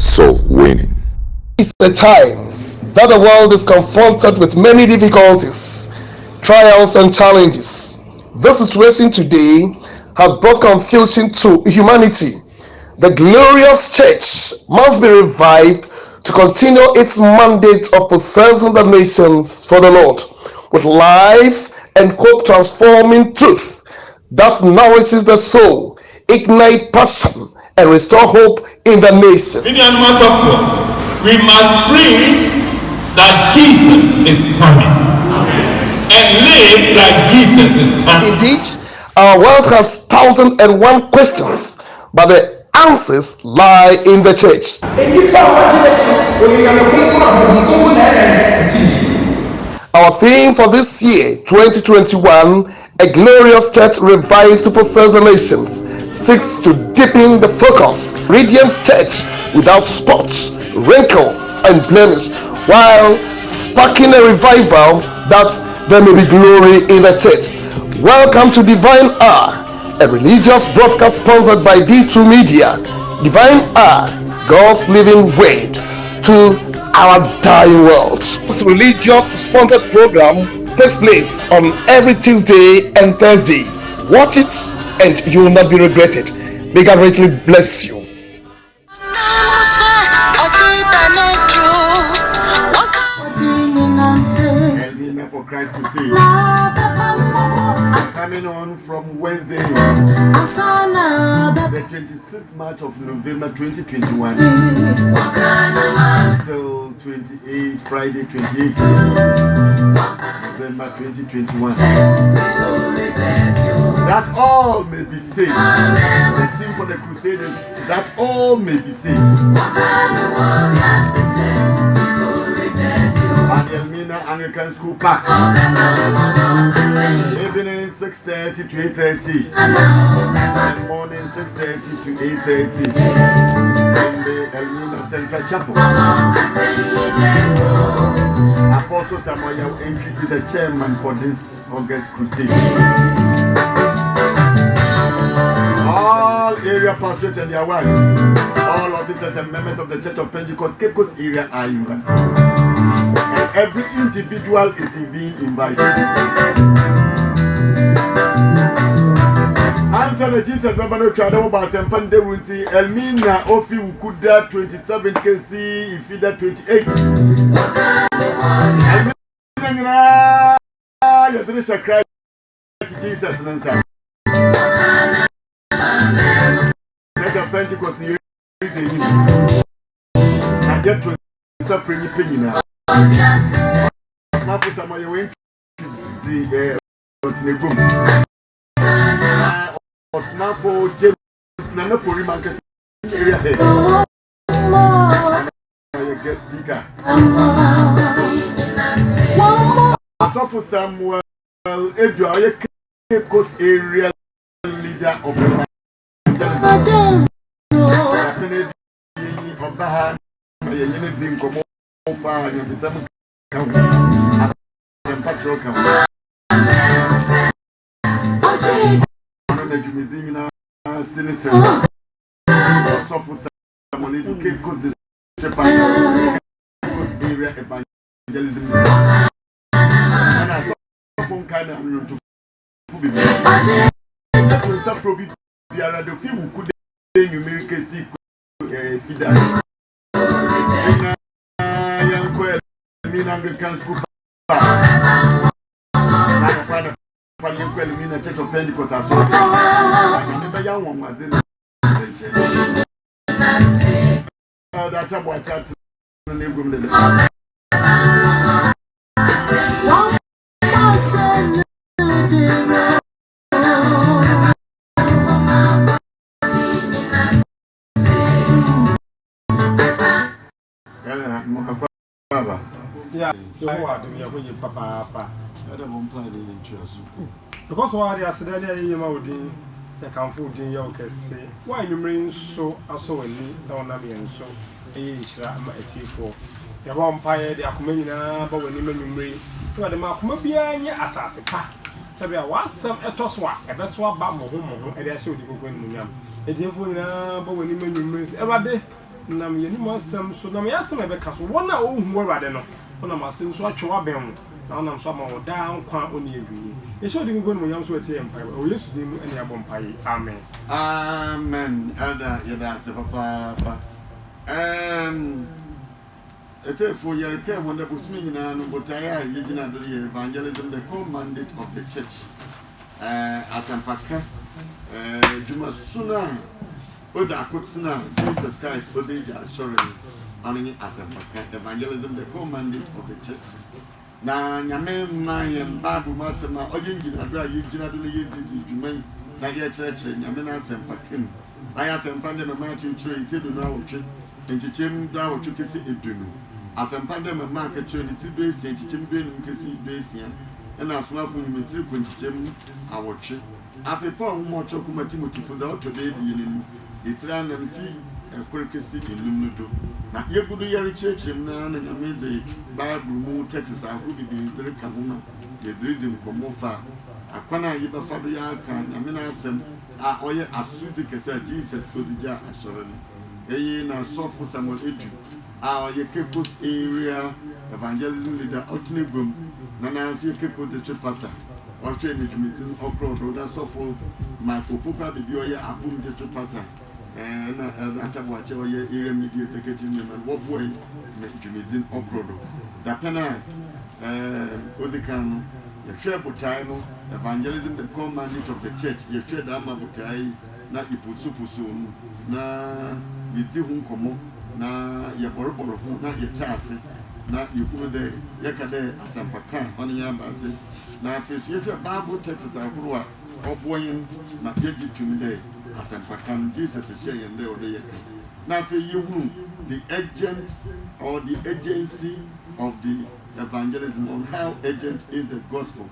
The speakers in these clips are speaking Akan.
soul winning. It's a time that the world is confronted with many difficulties, trials, and challenges. The situation today has brought confusion to humanity. The glorious church must be revived to continue its mandate of possessing the nations for the Lord with life and hope transforming truth that nourishes the soul, ignite passion, and restore hope in the nations. We must preach that Jesus is coming and live like Jesus is coming. Indeed, our world has 1,001 questions, but the answers lie in the church. Our theme for this year, 2021, a glorious church revived to possess the nations, seeks to deepen the focus, radiant church without spots, wrinkle, and blemish, while sparking a revival that there may be glory in the church. Welcome to Divine Hour, a religious broadcast sponsored by D2 Media. Divine Hour, God's living word to our dying world. This religious sponsored program takes place on every Tuesday and Thursday. Watch it and you will not be regretted. May God richly bless you. For Christ to see. Coming on from Wednesday, the 26th March of November 2021 until 28 Friday 28 November 2021. That all may be saved. The theme for the Crusaders, that all may be saved. Elmina Anglican School Park. Evening 6:30 to 8:30. And morning 6:30 to 8:30. In the Elmina Central Chapel. Apostle Samuel Entry is the chairman for this August crusade. All area pastors and their wives, all officers and members of the Church of Pentecost, Cape Coast area are invited. Every individual is being invited. Answer the Jesus Babano Chadamo Basempande Wunti, Elmina Ofi Ukuda 27 KC, Ifida 28. Elmina, Yadrisha Christ, Jesus Nansa. Let the Pentecost hear the hymn. And get to suffering opinion. Mafu Samoye went to the Rotinegum. Osnafo James Nana Purimankas area head. Guest speaker. Asafu Samuel Edwa, Cape Coast area leader of the Anglican School Park. Church of Pentecost. I remember young one was in the that's about that. Yeah, you papa. Because why they are sitting there, you know, the comfort in your case. Why you bring so also in me, so and so a tea for your vampire, the Akumena, but when you bring so the Makumabia assassin. Sabia was some etoswa, a beswa bam home, and I showed you going to Yam. A dear but when you bring every day. nam yɛ nim asɛm so nam yɛ asɛm ɛbɛka so wɔn a ɔhu Awurade no wɔnam asɛm so atwe wabɛn na wɔnam so ama wɔ daa nkwa ɔne awie yɛhyɛ ɔde mu mu yam so ɛte yɛ mpaeɛ wɔ Yesu din mu ɛne abɔ mpaeɛ amen amen ada yɛda ase papa for your care when the Busmin and Botaya, Yigina, evangelism, the core mandate of the church. As a Paka, Juma Suna, Oda Kutsuna, Jesus Christ, Odeja, sorry, honoring as a Paka, evangelism, the core mandate of the church. Now, Yamen, Mayan, Babu Masama, Oyingina, Yigina, Juman, Naya Church, Yamena, and Pakin. I asked him, Pandem, a mountain tree, Tidu, and Chim, Dow, Chukisi, Idunu. As a pandemic market trade, it's based in Chimbin, Cassie Basin, and as well for you, Chim, our trip. After Paul more chocomatimoti for the auto baby in it's random fee and Quirkessy in Lumudo. Now, you could hear a church in Nan and Amazing Bible Moon, Texas, I would be in the Kamuna, the reason for more far. Aquana Yiba Fabia can, Aminasem, are all as sweet as Jesus for the jar assuredly. They now soft for someone edu. Our Yakepos area evangelism leader Otinigum, Nana Yakepos district pastor, or training meeting or crowd, that's all for my Popa Bibioya Apum district pastor, and Atabuacha or area media executive and what boy meeting or crowd. Dapana Ozikan, the share Butano, evangelism, the core mandate of the church, you share Dama Butai, not Ipusupusun, na Yitihun Komo. Na yaboroboro ho na yetase na yekunu de yakade asampaka on ya baze na afesu yefe Bible texts ahoro a oboyin na yegi tumi de asampaka Jesus share yende o de yeke na afe yehunu the agent or the agency of the evangelism on how agent is the gospel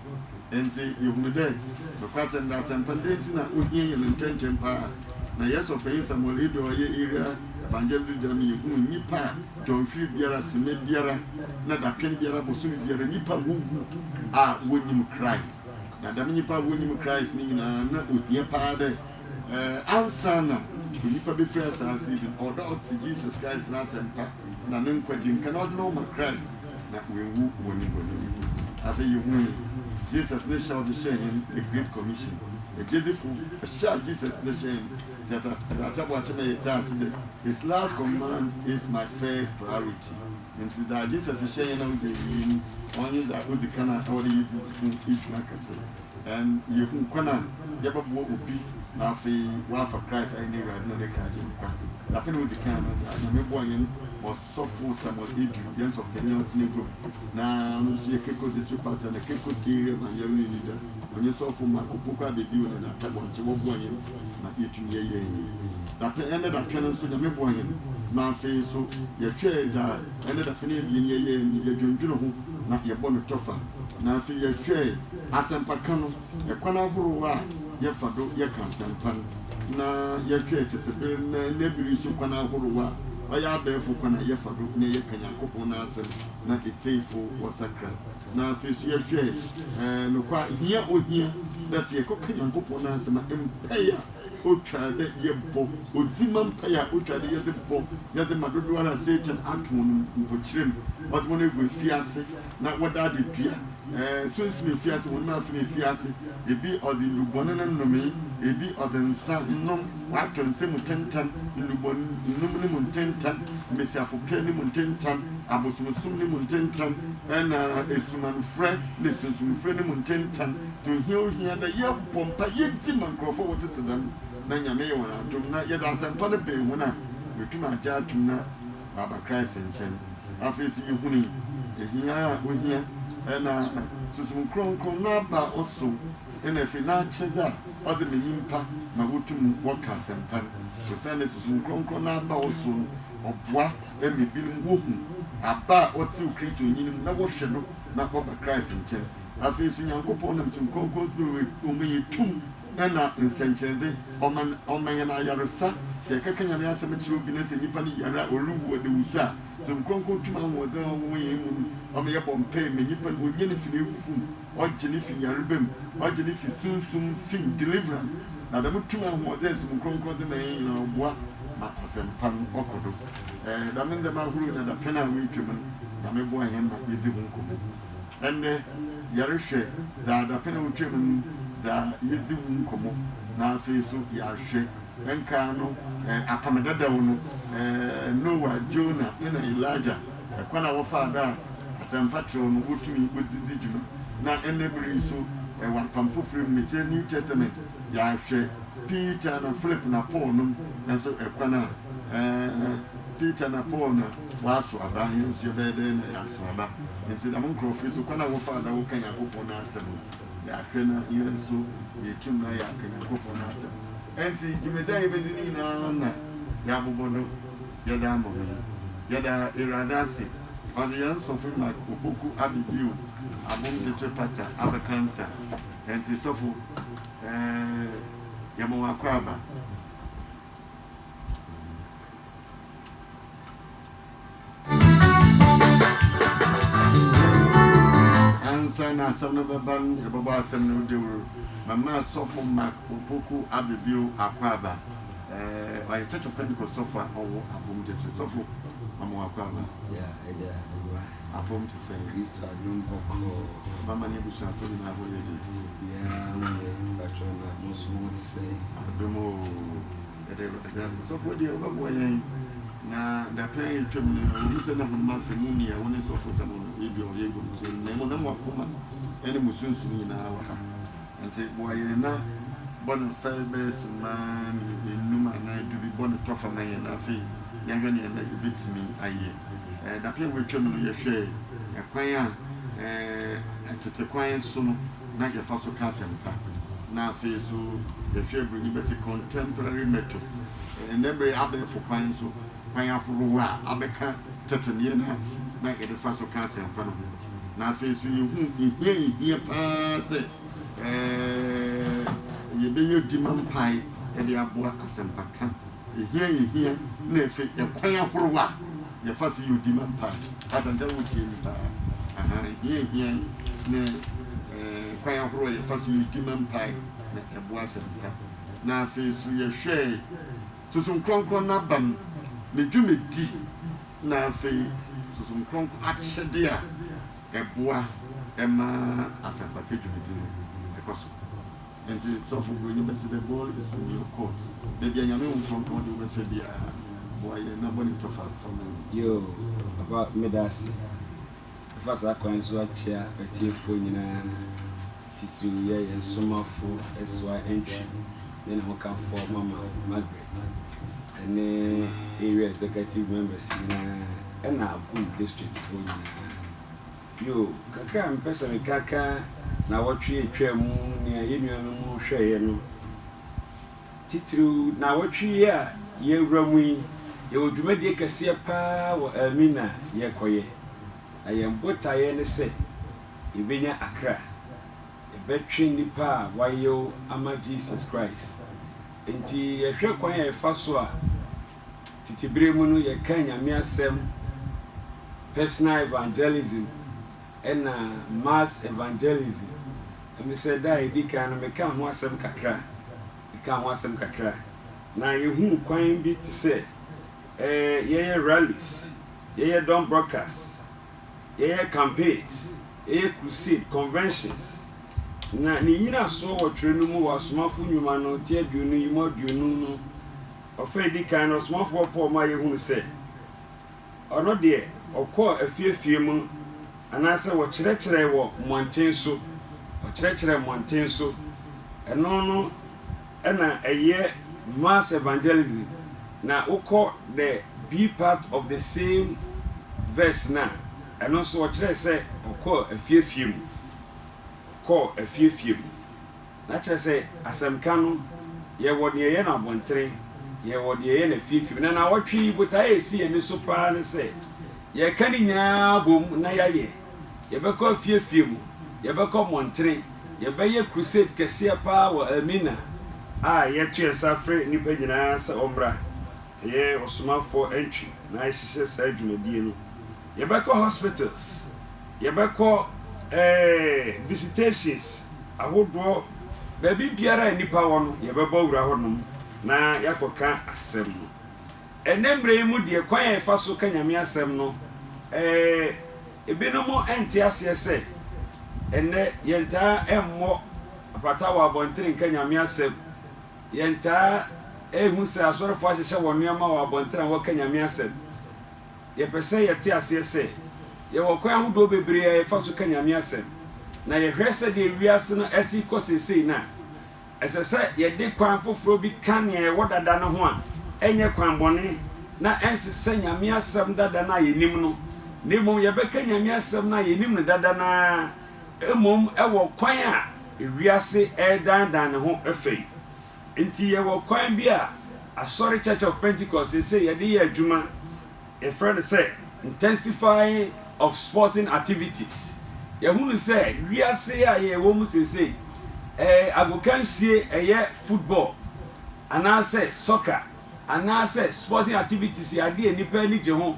and say yehunu de because and asampaka na ohie yen intention pa na yeso pay Samuel Edo area evangelism you nipa don free biara sime biara na da pen biara bosu biara nipa wugu a wonim Christ na da nipa wonim Christ ni na odie pa de answer na nipa be free as even order to Jesus Christ na sempa na nkwaji cannot know my Christ na we wu wonim afa you Jesus ne shall the shame the great commission the beautiful shall Jesus the shame his last command is my first priority. And so that Jesus is saying only that the canna already each market. And you can never be now for Christ. I never has no occasion. Nothing with the cannon. I am born was so full some of Adrian of the group. Now, you can district pastor and the Kekos area and your leader. When you saw from Makupuka, the building and I want to walk on him, not yet to ye. That ended up turning so you born him. Now, face so your chair that ended up in ye, your Junjuno, not your bonnet toffer. Now, for your chair, as a pacano, your Quanabura, your fado, your consent pan. Now, your chair, it's a bill, nebulous Quanabura. I am therefore when I have a group near Kanyakopon, not a table or sacred. Now, fish your share, and quite here or here, that's your Kanyakopon and pay. Ultra that ye book, Uziman Paya, Ultra the other book, the Madura Satan Atun, Putrim, but when it with Fiasse, not what I did here. Soon me Fiasse will not finish Fiasse, a bit of the Lubonan and Nomi, a bit of the Sun, no, after and Semu 10 ton, Luminum 10 ton, Messiah for Penny 10 ton, Abosum 10 ton, and a Suman Fred, listen to Frenim 10 ton, to hear here the year Pompa Yetim and grow forward to them. Nanya may want to do not yet as a polypay when I return my jar to not Baba Christ and Chen. After you winning, here we hear, and Susan Cron Naba also, and if you not Chesa, other than Impa, Magutum Workers and Pan, to send it to Susan Cron Naba also, or Bois, and be building Wooten, a bar or two Christian in no shadow, not Baba Christ and Chen. After you young components and Concos will be two. Na nsenkyereze oman na yaresa se kakanya na asem chiru bi na se nipa ni yara oruwo de wusu a so nkronko tuma wo ze wo yemu o me yebom pe me nipa ni onye ne fili ekufu o je ne fi yarebem o je ne fi sunsum fin deliverance na da mutuma wo ze so nkronko ze na yin na oboa ma asɛmpa no ɔkɔdo dame ndɛma ahorow na dapɛn a wɔatwam no dame boa yɛn ma yɛdzi ho nkɔmmɔ ɛnnɛ yɛrehwɛ dza dapɛn a wɔtwam no dza yɛdzi ho nkɔmmɔ na afei so yɛahwɛ ɛnkaa no atamedadaw no Noah, Jonah, Elijah ɛkwan a wɔfaa da a asɛmpa kyerɛw no wɔtumi wɔdidi dwuma na ɛnnɛ bere so ɛwɔ apam foforɔ mu mekyerɛ New Testament yɛahwɛ Peter na Philip na Paul no nso ɛkwan a Peter na Paul na wɔaso aba yɛn nso yɛbɛyɛ dɛn na yɛaso aba nti dɛm nkurɔfoɔ so kwan a wɔfaa da wɔka Nyankopɔn no asɛm yɛahwɛ na yɛn nso yɛtum na yɛaka Nyankopɔn no asɛm ɛnti dwumadi a yɛbɛdi ne nyinaa na yɛabobɔ no yɛda ama no yɛda Awurade ase ɔde yɛn nsɔfo ma Opoku Abibio Abom District Pastor Abakansa ɛnti sɔfo yɛma wakɔ aba ansa na asɛm no bɛba no yɛbɛbɔ asɛm no dewuro mama sɔfo ma Opoku Abibio akɔ aba ɔyɛ Church of Pentecost sɔfo a ɔwɔ Abom District sɔfo mama wakɔ aba Abom te sɛ Kristo adom bɔkɔ mama ne abusuafo nyinaa hɔ yɛ de biara batwɛ na mosomo te sɛ adom o yɛde ase sɔfo deɛ wobɛboa yɛn na dapɛn a yɛtwam no obi sɛ na honoma afɛ mu ni a wo ne sɔfo sɛ mo ebi ɔyɛ gom kyerɛ na mu na mo akoma ɛne mo sunsum nyinaa wɔ ha nti boa yɛn na bɔ no fɛ bɛyɛ sema ne enum anaa du bi bɔ no tɔfa ma yɛn na afei yɛhwɛ ne yɛn na yɛbɛtumi ayɛ dapɛn a wɔatwam no yɛhwɛ ɛkwan a tete kwan so no na yɛfa so ka asɛmpa na afei so yɛhwɛ buroni bɛsɛ contemporary methods ɛnɛbere abɛɛfo kwan so kwan ahorow a abɛka teteneɛ no na yɛde fa so ka asɛmpa no na afei so yɛhu ehia paa sɛ yɛbɛyɛ dima mpae ɛde aboa asɛmpa ka ehia na afei ɛkwan ahorow a yɛfa so yɛ dima mpae asɛnta wotie mi paa ehia na kwan ahorow a yɛfa so yɛ dima mpae na ɛboa asɛmpa na afei so yɛhwɛ susum kronkron n'abam ne dwumadi na afei susum kronkron akyɛde a ɛboa ɛma asɛmpa ka dwumadi no ɛkɔ so nti sɔfo buroni bɛsɛ the ball is in your court baabi a nyame wo kronkron de wobɛfɛ biara boa yɛ na bɔne tɔfa fama yo papa medase ɛfa saa kwan so akyea atiefoɔ nyinaa titiri yɛ yɛn nsomafo ɛsoa entry ne na mokafoɔ mama Margaret ɛne area executive members nyinaa ɛna Abom district foɔ nyinaa yo kakra mpɛ sɛ mekaka na wɔtwe atwa mu nea yɛnuanom hwɛeɛ no titiri na wɔtwe a yɛwura mu yi yɛwɔ dwumadie kɛseɛ paa wɔ Amina yɛkɔyɛ na yɛn botaeɛ ne sɛ yɛbɛnya Accra yɛbɛtwe nnipa a wɔayɛw ama Jesus Christ nti yɛhwɛ kwan a yɛfa so a titibere mu no yɛka Nyame asɛm personal evangelism ɛna mass evangelism ɛmi sɛ da yɛdi kan no meka ho asɛm kakra na yɛhu kwan bi te sɛ yɛyɛ rallies yɛyɛ dawn broadcasts yɛyɛ campaigns yɛyɛ crusade conventions na ne nyina so wɔ twerɛ no mu wɔ asomafo nnwuma no te aduonu yi mu aduonu no ɔfa di kan no ɔsomafoɔ pɔ ma yɛhunu sɛ ɔno deɛ ɔkɔ afiefie mu anaasɛ wɔkyerɛkyerɛ wɔ mmɔnten so ɔkyerɛkyerɛ mmɔnten so ɛno no ɛna ɛyɛ mass evangelism na wokɔ the B part of the same verse na ɛno nso ɔkyerɛ sɛ ɔkɔ afiefie mu na kyerɛ sɛ asɛmka no yɛwɔ deɛ yɛ no abɔntere yɛwɔ deɛ yɛ no afiefie mu na wɔtwe botaeɛ ɛsi yɛni so paa ne sɛ yɛka ne nyinaa bom na yɛbɛkɔ afiefie mu yɛbɛkɔ mmɔntere yɛbɛyɛ crusade kɛseɛ paa wɔ Amina a yɛto yɛn sa frɛ nnipa nyinaa sɛ ɔmmra ɛyɛ ɔsomafoɔ entry na yɛhyehyɛ saa dwumadie no yɛbɛkɔ hospitals yɛbɛkɔ visitations ahodoɔ baabi biara a nnipa wɔ no yɛbɛbɔ wura hɔnom na yɛakɔka asɛm no enemre mu de kwan e fa so ka nyame asem no ebinom ente ase ese enne yenta emmo apata wa bontere ka nyame asem yenta ehu se asorefo ahyehye wonema wa bontere wa ka nyame asem ye pese yete ase ese ye wo kwan ahodo bebre e fa so ka nyame asem na ye hwese de wiase no esi kosesei na esese ye de kwan foforo bi kan ye wodada no ho a enye kwan bone na ensese nyame asem dada na ye nim no nemom ye beka nyame asem na ye nim no dada na emom ewo kwan a wiase edandan ne ho efei enti ye wo kwan bi a Asori Church of Pentecost say ye de ye adwuma a friend say intensifying of sporting activities. Yahunu say wiase a ye wo mu say agokansie eye football ana say soccer ana say sporting activities ya de nipa ni je ho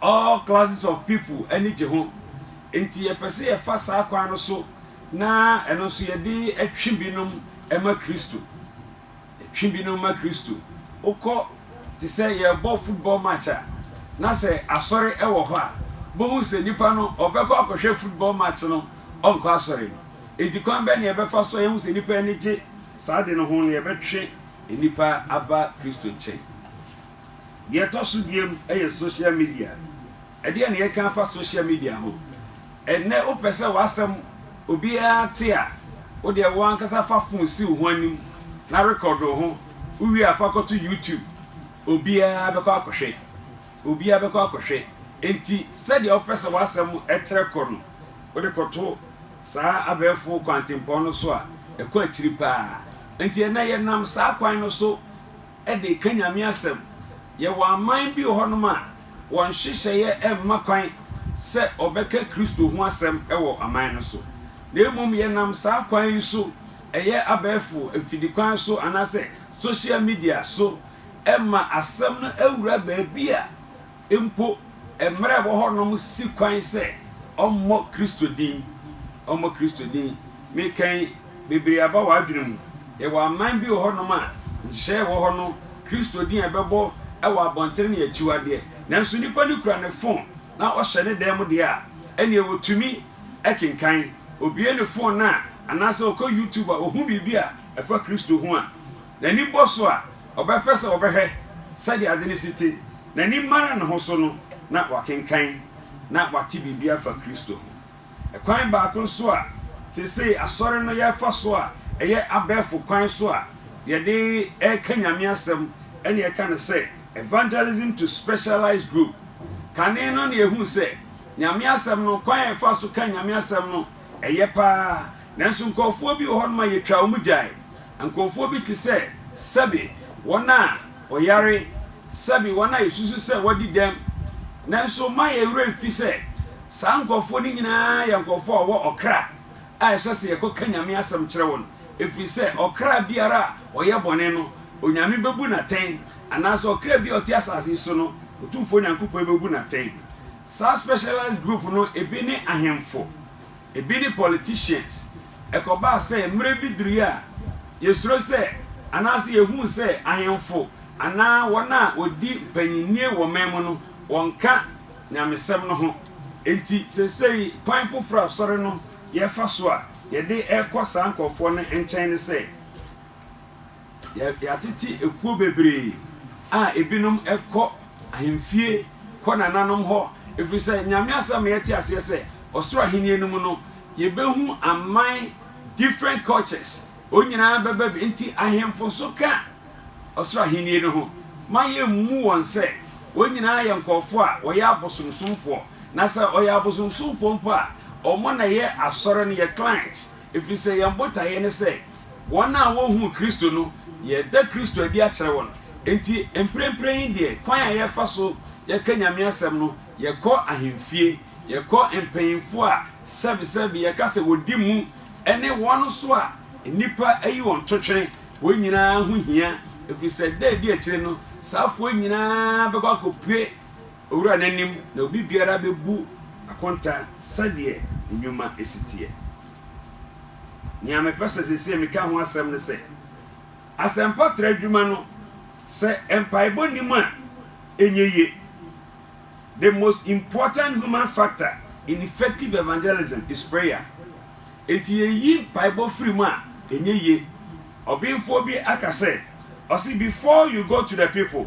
all classes of people ani je ho enti ye pese ye fa sa kwa no so na eno so ye de atwibinom ema Kristo atwibinom ma Kristo oko ti say ye ball football match na say asori ewo ho a bo se nipa no obekọ akohwe football match no onko asori edi kwan be ne ebe fa so ye se nipa ni je saa de no ho ne ebe twe nipa aba Kristo nche ye to so biem eye social media ede ne ye kan fa social media ho enne o pese wasem obi a te a o de wan kasa fa fon si ho anim na record ho uwi afa ko to YouTube obi a be ko akohwe obi a be ko akohwe enti said your person wasem etere kono o de koto saa abefo kwantempo no so a ekọ akiri pa enti na ye nam saa kwan no so e de kanyame asem ye wa man bi ho no ma won hyehyɛ ye emma kwan se obeka Kristo ho asem e wo aman no so na emom ye nam saa kwan yi so eye abefo efidi kwan so anase social media so emma asem no awura ba bia empo emre bo ho no si kwan se ommo Kristo din me kan bebere aba wa adwene ye wa man bi ho no ma nhye wo ho no Kristo din ebebo e wa abontere ne achiwade nanso nipa ni kura ne phone na o hye ne dem de a ene wo tumi ekenkan obie ne phone na anase o ko YouTube a ohu bibia e fa Kristo ho a na ni boso a obepese obehwe sade ade ne siti na ni mara ne ho so no na wakenkan na wati bibia fa Kristo e kwan ba ko so a sesei asori no ye fa so a eye abefo kwan so a ye de e kanyame asem ene ye kan say evangelism to specialized group kane no na ehu say nyame asem no kwan e fa so kanyame asem no eye pa nanso nkofo bi ho no ma ye twa omujai nkofo bi ti say sabi wona oyare sabi wona yesusu say wadi dem nanso ma ye remfi say saa nkofo ni nyina ya nkofo a wo okra a esase ye ko kanyame asem kire won efi say okra biara oye bone no onyame bebu na ten anaso okra bi oti asase so no otumfo nyankopɔ bebu na ten saa specialized group no ebi ni ahemfo ebi ni politicians ekoba say mre bi duru a yesuro say anase yehu say ahemfo ana wona odi panyinie wo memu no wonka nyamesem no ho enti sesei kwan foforo asore no ye fa so a ye de ekosa nkofo no enchen ne say ya titi ekuo bebre a ebinom ekọ ahemfie kọ nananom ho efiri say nyame asam ye ti ase say osoro ahenie no mu no ye behu aman different cultures onyina beba enti ahemfo so ka osoro ahenie no ho maye mu won say onyina ye nkofo a wo ya abosomsomfo na say o ya abosomsomfo mpo a omo na ye asoro no ye clients efiri say ye mbota ye ne say wona wo hu Kristo no ye da Kristo adi a kire won enti emprempren de kwan a ye fa so ye kanyame asem no ye kọ ahemfie ye kọ empanyimfo a sebi ye ka se wodi mu ene won so a nipa ayi won twetwere won nyina hu hia efiri say da di a kire no saafo nyina be kwa kopue owura nanim na obi biara bebu akonta sade nyuma esitie nyame pesa sese me ka ho asem ne se asempa tra adwuma no se empaibo nim a enyeye. The most important human factor in effective evangelism is prayer. Enti yeyi Bible free mu a enyeye. Obinfo bi akase, osi before you go to the people,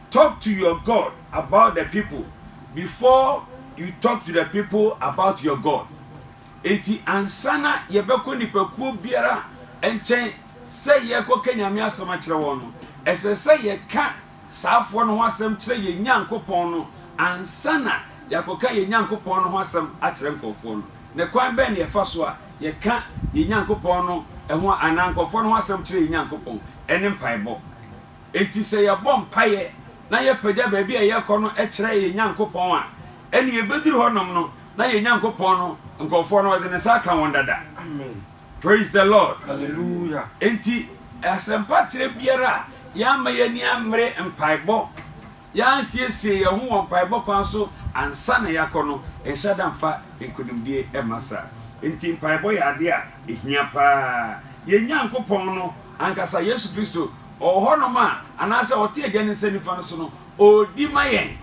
talk to your God about the people before you talk to the people about your God. Enti ansana yebeko nipakuo biara enchen se yeko kenyame asem akire won no ese se yeka saafo no ho asem kire ye nyankopon no ansana yakoka ye nyankopon no ho asem akire nkofo no ne kwan ben ye fa so a yeka ye nyankopon no eho anankofo no ho asem kire ye nyankopon ene mpaibo. Enti se ye bom paye na ye pagya ba bi ye kɔ no kire ye nyankopon a ene ye bediri honom no na ye nyankopon no nkofo no de ne sa ka won dada. Amen. Praise the Lord. Hallelujah. Enti asempa tere biara ya ma ye ni amre mpaibo ya siesie ye ho mpaibo kwan so ansa na yakono enhyada mfa enkodimdie emasa. Enti mpaibo ya ade a ehia pa ye nyankopon no ankasa Yesu Kristo ohonoma anase ote agya ne nsanifa no so no odi mayen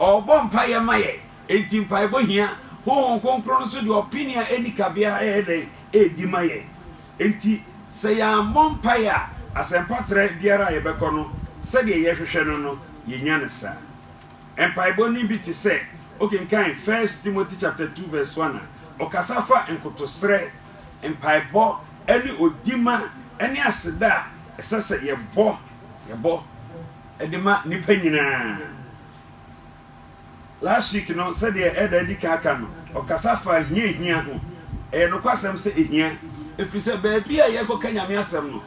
obɔ mpaye maye. Enti mpaibo hia ho konkro no so de opinion enikabia edi maye. Enti se ya mompaya asempa tre biara ye beko no se de ye hwehwe no ye nya ne sa. Empaibo ni bi ti se okenkan 1 Timothy chapter 2 verse 1 okasafa enkotosre empaibo eni odima eni aseda esese ye bo edima nipa nyina. Last week no said the elder dikaka no okasafa hia ho no kwasem se ehia efise baabi a ye koka nyame asem no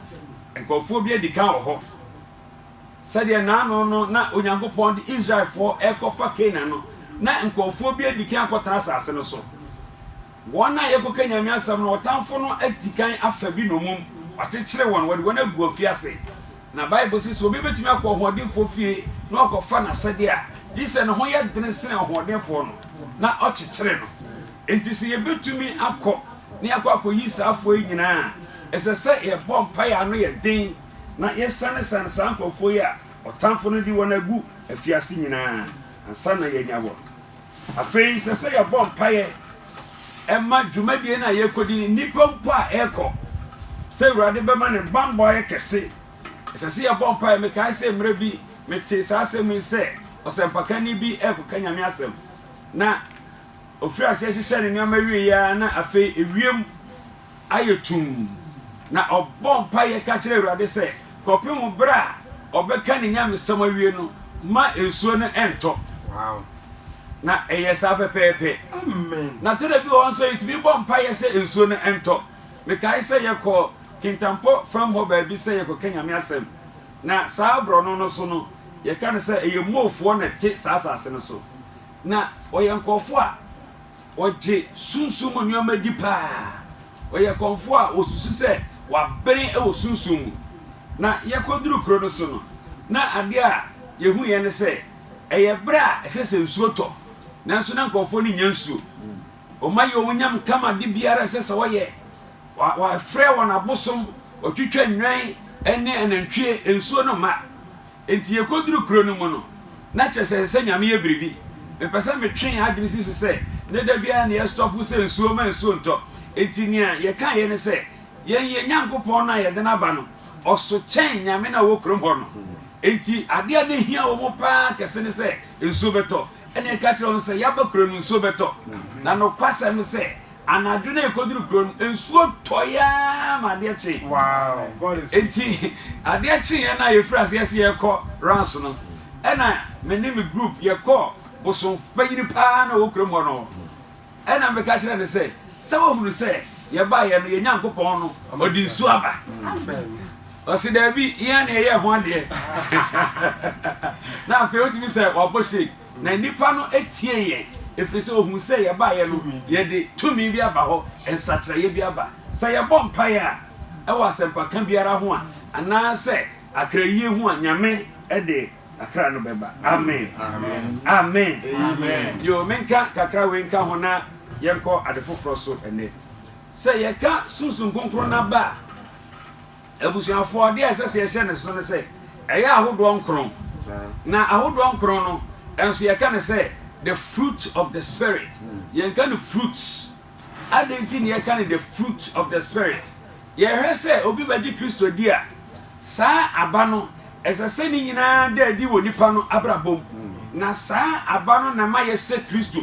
enkofo bi adika wo ho said the no na onyankopon de Israel for ekofa Canaan no na enkofo bi adika akotara asase no so wona ye koka nyame asem no otamfo no atikan afa bi no mum watekere won wona agu afiase na Bible says obi betumi akọ hodinfo fie na okofa na sade a dise no ho ye dene sene hodinfo no na okekere no enti se ye betumi akọ ni akọ yisaafo nyina esese ye bompa ya no ye den na ye sane sankofo ya otamfo no di wona agu afiase nyina ansa na ye nyawo afei sese ye bompa ye emma dwumadie na ye kodi nipa mpo a eko se urade bema ne bambo ye kese sese ye bompa ye mekai se mre bi mete sasem se osempakani bi ekoka nyame asem na ofiri ase hyehyɛ ne nneɛma wie ya na afei ewiem ayetum na obompa ye ka kyerɛ Awurade sɛ kɔpem bra obɛka ne nyame sɛm awie no ma ensuo no ento. Wow. Na eyesa pepepe. Amen. Na tere bi won so yitbi bompa ye sɛ ensuo no ento. Me kai sɛ ye kɔ kintampo from ho ba bi sɛ ye kɔ ka nyame asem na saa bro no so no ye ka ne sɛ eye mofo na te saa asase no so na oye nkɔfo a oje sunsum nneoma di pa oye konfo a osusu se wa bere e osunsum na ye koduru kro no so no na ade a ye hu ye ne se eye bra esese nsuo to nanso na nkɔfo ni nyansuo o ma ye onyam kama de biara esese wo ye wa frɛ won abosom otwitwa nwan ene anantwie ensuo no ma enti ye koduru kro no mu no na kyese se nyame ye biribi mepesa metwen adwene si so se ne da bia ne stop se nsuo ma nsuo nto enti nia ye kan ye ne se ye nyankopon na ye de na ba no oso chen nyame na wo krom ho no enti ade ade hia wo mo pa kese ne se nsuo beto ene ka kire on se ya ba krom nsuo beto na no kwasem se anadwene ekoduru krom nsuo toya ma de chi. Wow. God is enti ade chi ye na ye frase ye se ye ko rans no ena me ne me group ye ko boson panyini pa na wo krom ho no ena me ka kire ne se wo hunu se ye ba ye no ye nyankopon no odi nsu aba. Amen. Osi da bi ye na ye ho ade na afi otimi se obo shake na nipa no etie ye efiri se ohun se ye ba ye no ye de tumi bi aba ho ensatra ye bi aba se ye bom pa ya e wa sempa kan biara ho a ana se akraye ho a nyame e de akra no beba. Amen. Amen. Amen. Amen. Yo menka kakra we nka ho na yenko adefoforo so ene se ye ka sunsun konkro na ba ebusuafo de esese ye hye ne so ne se eya ahodo nkron na ahodo nkron no enso ye ka ne say the fruit of the spirit ye ka ne fruits identity ye ka ne the fruit of the spirit ye he say obi badi Kristo dia sa aba no esese ni nyina da di wo nipa no abrabom na sa aba no na ma ye se Kristo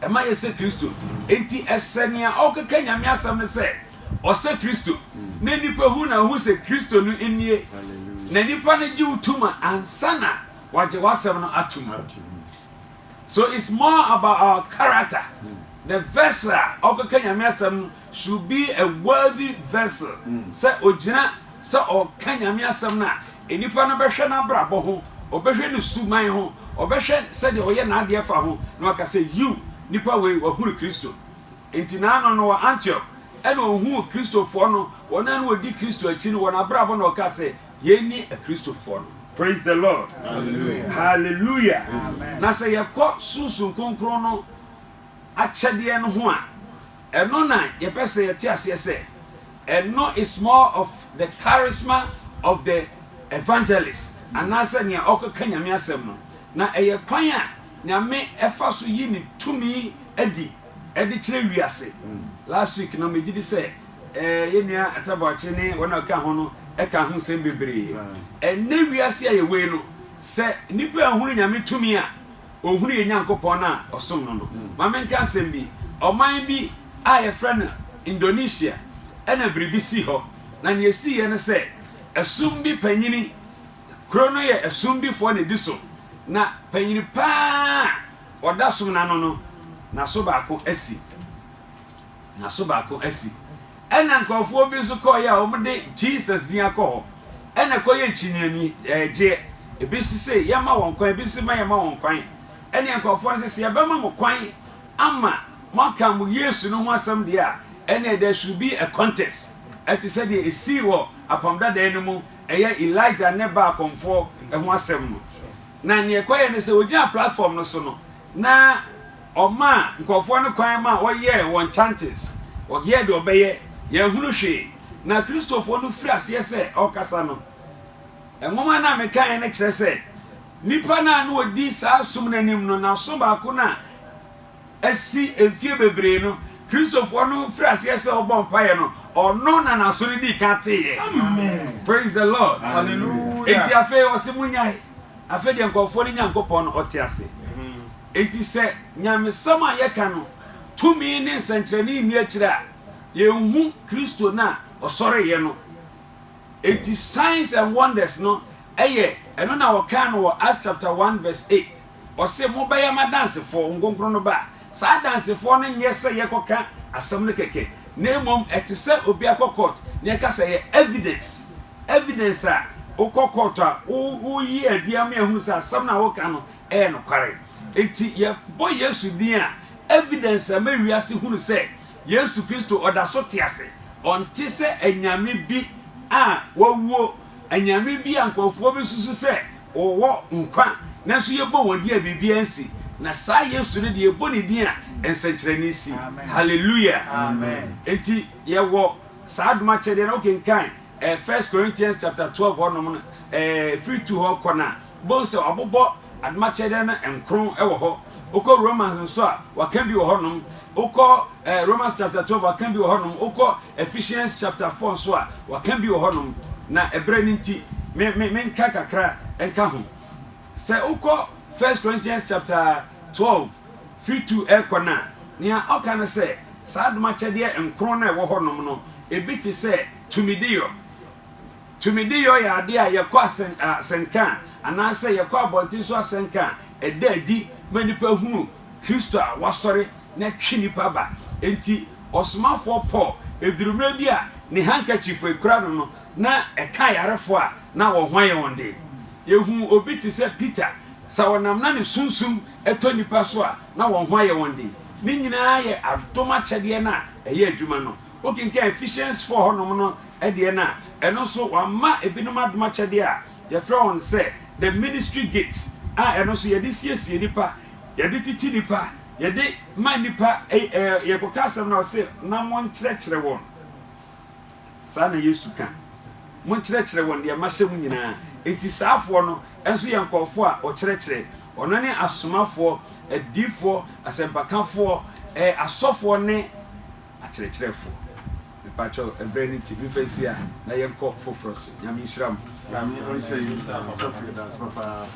e ma ye se Kristo enti esenia okeka nyame asam ne say o se Kristo na nipa hu na hu se Kristo no enie na nipa na ji utuma ansana waje wasem no atum. So it's more about our character. The vessel of Kenya should be a worthy vessel. Say ojina say o Kenya miasam na enipa na behwe na brabo ho obehwe ne suman ho obehwe say de oye na ade fa ho na waka say you nipa we wahuru Kristo enti na no wa Antioch ena ohu Kristo fo no wona na odi Kristo achi no wona brabo na oka say ye ni a Kristo fo no. Praise the Lord. Hallelujah. Hallelujah. Amen. Na say yakọ sunsun konkron no achede no ho a eno na ye pese ye ti ase say eno is more of the charisma of the evangelist and na say nia okeka nyame asem no na eye kwan a nyame efa so yi ni tumi edi kire wiase. Last week no me did say ye nua atabachi ne wona ka ho no eka ho sem bebre enne wiase aye we no se nipa ahunu nyame tumi a ohunu ye nyankopon na osom no no mamenka sem bi oman bi aye friend Indonesia ena bribisi ho na ne si ye ne se asum bi panyini krono ye asum bi fo ne diso na panyini pa oda som na no na so ba ko asi ena nkofo bi so ko ya o mde Jesus ni akọ ena ko ye chinyani je ebisi se yama won kwan ebisi ma yama won kwan ena nkofo se ya ba ma mo kwan ama maka mu Yesu no ho asam de a ena there should be a contest ati said e si wo apamda da enu mu eye Elijah ne ba akomfo e ho asam no na ne ko ye ne se ogia platform no so no na oma nkofo no kwan ma wo ye won chances wo ye de obeye ye hunu hwe na Kristofo no firi ase se okasa no enwoma na mekan ne kire se nipa na no odi sa sum nanim no na so ba ko na asi enfie bebre no Kristofo no firi ase se obon paye no ono na so ni di ka te. Amen. Praise the Lord. Hallelujah. Enti afi osimunyai afi de nkofo ni nyankopon no ote ase enti se nyame sama ye ka no tumi ni nsantrani ni akira ye hu Kristo na osore ye no enti signs and wonders no eye eno na woka no Acts chapter 1 verse 8 o se mo ba ya madanse fo ngonkro no ba sa danse fo no nye se ye koka asam no keke na mom etise obi akokot ne ka se ye evidence a okokota o yi adiam ehunu sa asam na woka no no kware enti ye boy Yesu din a evidence a mewiase hunu se Yesu Kristo oda so tiase onti se anyame bi a wawuo anyame bi ankofo bi susu se owo nkwa nanso ye bo won dia bibia ansi na sa Yesu ne de bo ne din a ensankyerani si. Hallelujah. Amen. Enti ye wo sa aduma chede na okenkan 1 Corinthians chapter 12 hono free to ho kona bon se obobo aduma chede na enkron ewo ho oko Romans nso a wakan bi wo honom oko Romans chapter 12 wakan bi wo honom oko Ephesians chapter 4 nso a wakan bi wo honom na ebre ninti me nka kakra enka ho se oko 1 Corinthians chapter 12 free to ekona nia oka na se sa aduma chede enkron na ewo honom no ebiti se tumidiyo ya ade a yakwa asenka anase yakwa abontin so asenka edadi manipa hunu Kristo a wasore na twi nipa ba enti osmafo Paul edurumra bi a ne handkerchief ekura no na eka yarefo a na wo hwan ye wonde yehu obi ti se Peter sa wonam na ne sunsum eto nipa so a na wo hwan ye wonde ni nyina ye adoma chede na eye adwuma no okinka Ephesians 4 honom no ede na eno so wama ebinom adoma chede a ye fra on say the ministry gates eno so ye de siesie nipa ye de titi nipa ye de man nipa ye kokasem na say na mon kyerɛkyerɛ won sa na Yesu ka mon kyerɛkyerɛ won de ma hyɛ mu nyina enti saafoɔ no enso yɛ nkɔfo a ɔkyerɛkyerɛ ɔno ne asomafoɔ adiifoɔ asɛmpakafoɔ asɔfoɔ ne akyerɛkyerɛfoɔ pacho ebreni TV face a na yɛnkɔ foforo so nyame nhyiram nyame ɔnhyɛ yi ɔsɔfo da so papa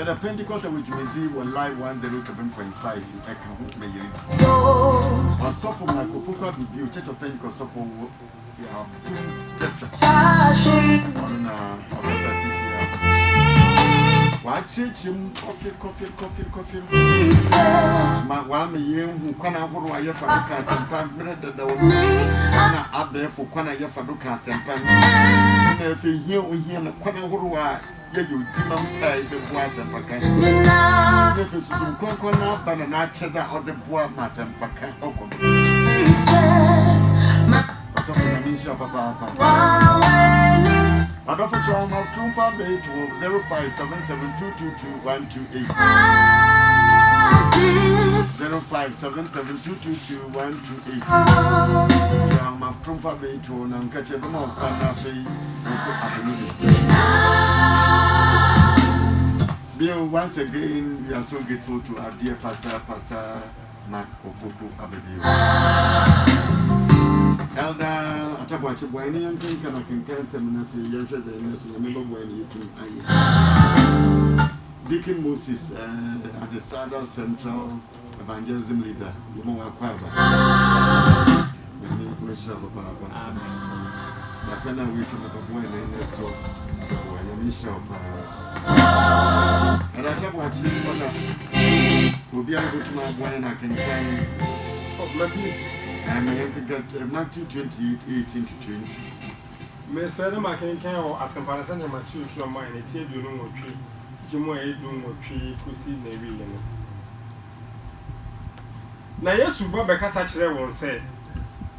the Pentecost with Jumezi were live 107.5 So, on top of my Coca Bibu, Church of Pentecost of why teach him coffee? My one young who can have what I have for Lucas and Pan, the up there for Kwana Yafadukas and Pan. If you hear we hear the Kwana Hurua. You demon pay the boys and Pacan. If it's some coconut, but an archer or the boy mass and Pacan. I offer to our Trumpa Bay to 0577222128. 0577222128. My Trumpa Bay to Nankatcha Dumont Bill, once again, we are so grateful to our dear Pastor Mark Opoku Abedio. Elder Atabachi Bueni and think I can cancel Menafi, Yasha, the member when you can. Deacon Moses at the Sada Central Evangelism Leader, Yamawa Kwaba. I cannot wish you a boy and so when you miss your power. And I have watched you will be able to my boy and I can find. And I can get Matthew 28:18-20. Miss Adam, I can count as comparison of my two show mine, a table you know what tree, Jimo doing what tree could see Navy. Now, yes, you bought because actually won't say,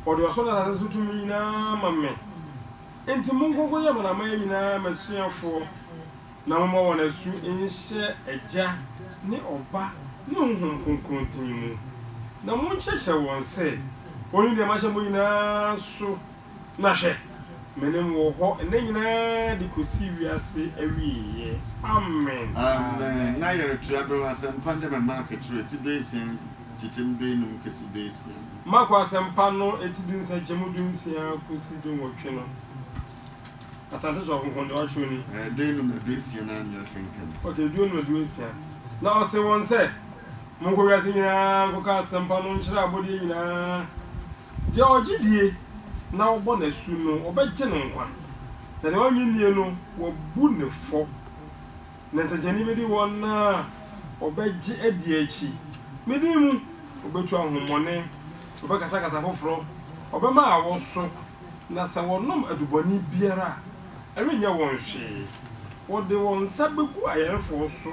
or there was one that has to me now, mamma. Enti mungu ya mwana mwenye na masiya fo na mama wana su inse eja ni oba ni ohun konkrontin mu na mun cheche won se oni de ma hye mo nyina so na hye menem wo ho ene nyina de kosi wiase awiye amen amen na yere tuado asempa de me market rate basin titimbe num kesi basin mako asempa no etidun se jemudun sia kosi dun wotwe no asante jo konkonde wa choni denu na basin na nya kenken okay denu na basin na o se won se mungo wiase nyina nkoka asempa no nkyira abodi nyina je ogidie na obo na su no obegye no nkwa na de wanyi nie no wo bu ne fo na se jeni bedi won na obegye adi achi medi mu obetu ahomone obekasa kasa foforo obema awoso na se wonom aduboni biara enya won hwe wo de won sabeku ayerfo so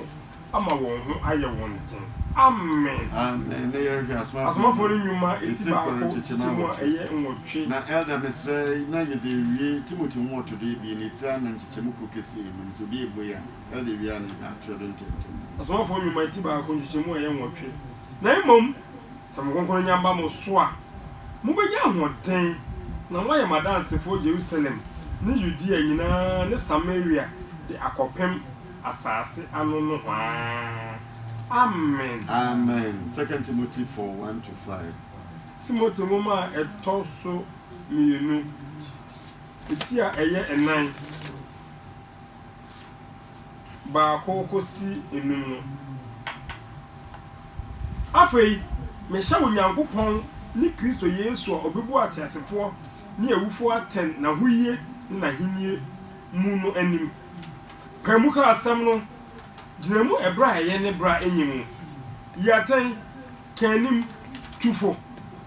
ama won ho aye won tin amen amen na yere asma for nyuma etiba ko timo eye nwotwe na elder mesre na yeze wie timoti nwoto de bi ni tira na nchechemu ko kesi mu so bi eboya elder wi ana atrodon tentin asma for nyuma etiba ko nchechemu eye nwotwe na imom sam konkon nyamba mo so a mo benya hoden na waye madanse for Jerusalem ni Judea nyina ne Samaria de akopem asase anu no hwa amen amen 2 Timothy 4:1-5 Timothy moma etoso mienu etia eye enan ba kokosi enum no afei me hye onyankopon ni Kristo Yesu obebu atiasefo ni awufo aten na hoye na hinie mu no anim pamuka asam no ginamu ebra ye ne bra enyimu yaten kanim tufo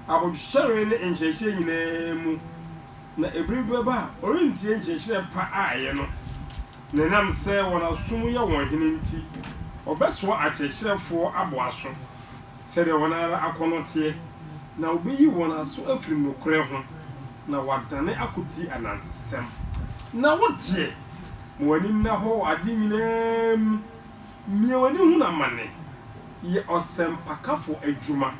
abodhyere ne enhyehye nyina mu na ebribe ba orintie enhyehye pa aye no nenam se wona sum ye won hene nti obeso akyekyrefo aboaso se de wona akonote na obeyi wona so afiri nokure ho na wadane akoti anansesem na wotie mwani na ho ade nyinam mi wani hu na mane ye osempakafo adwuma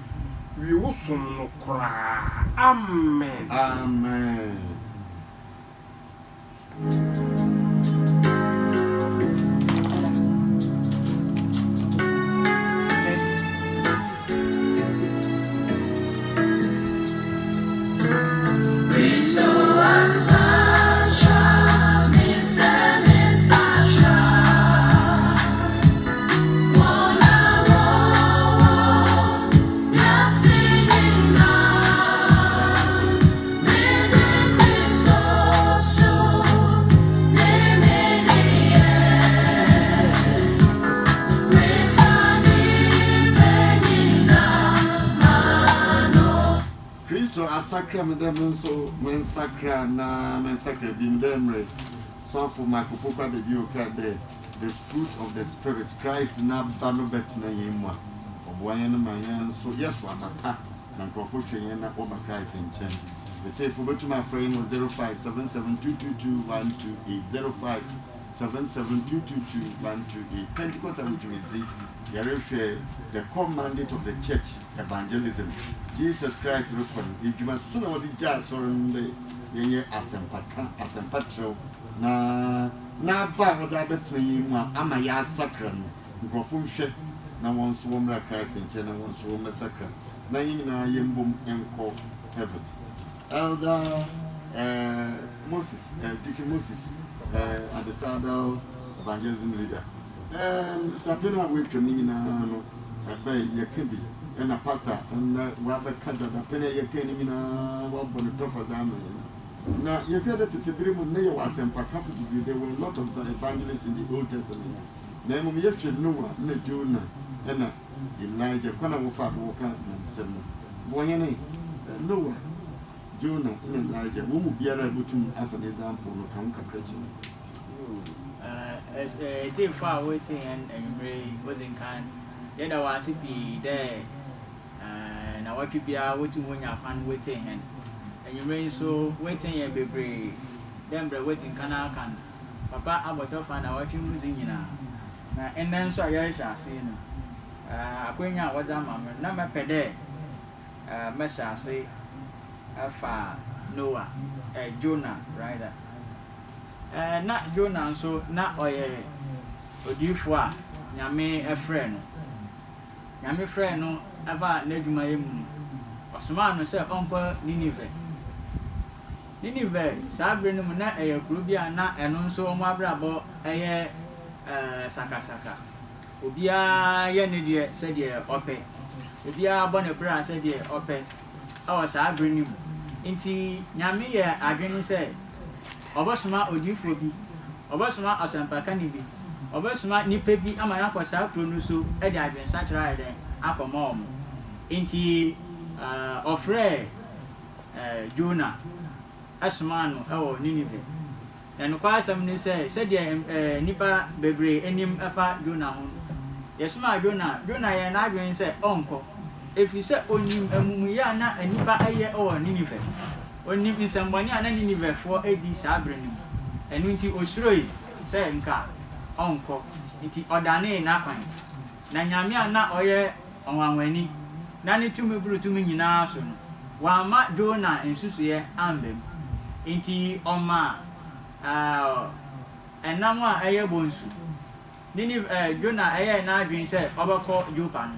wi wo som no kra amen Amen. Sakra medem so men sakra na men sakra bim demre so for makopoka de bioka the fruit of the spirit Christ na bano betina yemwa oboan no man so yes wa mata na nkofo hwen na oba Christ nchen the take for betuma frame 0577222128 0577222128 Pentecost Amujumezi Yarefhe the core mandate of the church evangelism Jesus Christ report ijuma suna wodi ja sorende yenye asempatro na ba oda betri mu ama ya sakra no nkofo hwe na won so womra Christ nche na won so womra sakra na yina yembom enko heaven elder Moses Deacon Moses at the Saddle evangelism leader tapena we training na no ebe yekebi na pastor and we kanda tapena yekeni na wa bonu tofa dama na yekeda tetebiri mu na ye wasempa kafu bi there were a lot of evangelists in the Old Testament na mu yefwe Noah na Jonah na Elijah kwana wo fa wo kan na msem bo yene Noah Jonah and Elijah wo mu biara butum as an example no kan kakra It's far waiting and wasn't kind. Yet I was be there. And I want to be out waiting when you find waiting and you rain so waiting and be then waiting can. Papa, I want to find out what you're losing now. And then so I shall see. I bring out what I'm not per day. Mesha say, Alpha Noah, Jonah, rider. Na Jonah so na oye odifo a nyame efre no nyame frɛ no ava na adwuma yemu osoma no sɛ onko Ninive sabre no mu na kuro bia na ɛno nso ɔmo abrabɔ sakasaka obia ye ne de sɛ de ɔpɛ obia bɔ ne bra sɛ de ɔpɛ awɔ sabre no mu nti nyame yɛ adwene sɛ Obasuma odifo bi obasuma asempaka ni bi obasuma nipa bi ama yakɔsa kro no so e de adwensa kyerɛ ayɛ akɔma ɔmo nti ɔfrɛ Jonah asuma no ɛwɔ Ninive na no kwa asɛm ne sɛ de nipa bebre enim ɛfa Jonah ho yɛsuma Jonah yɛ na adwen sɛ ɔnkɔ efi sɛ onim amumuya na nipa ɛyɛ ɛwɔ Ninive oni nsambani ana Ninive fo edi sabre ni enu nti osroi se nka onko nti odane na kwan na nyame ana oye onwanwani na ne tumi buru tumi nyina so no wa ma Jonah ensusuye ambem nti oma enam a eye bonsu Ninive Jonah eye na adwin se obekọ Jopa no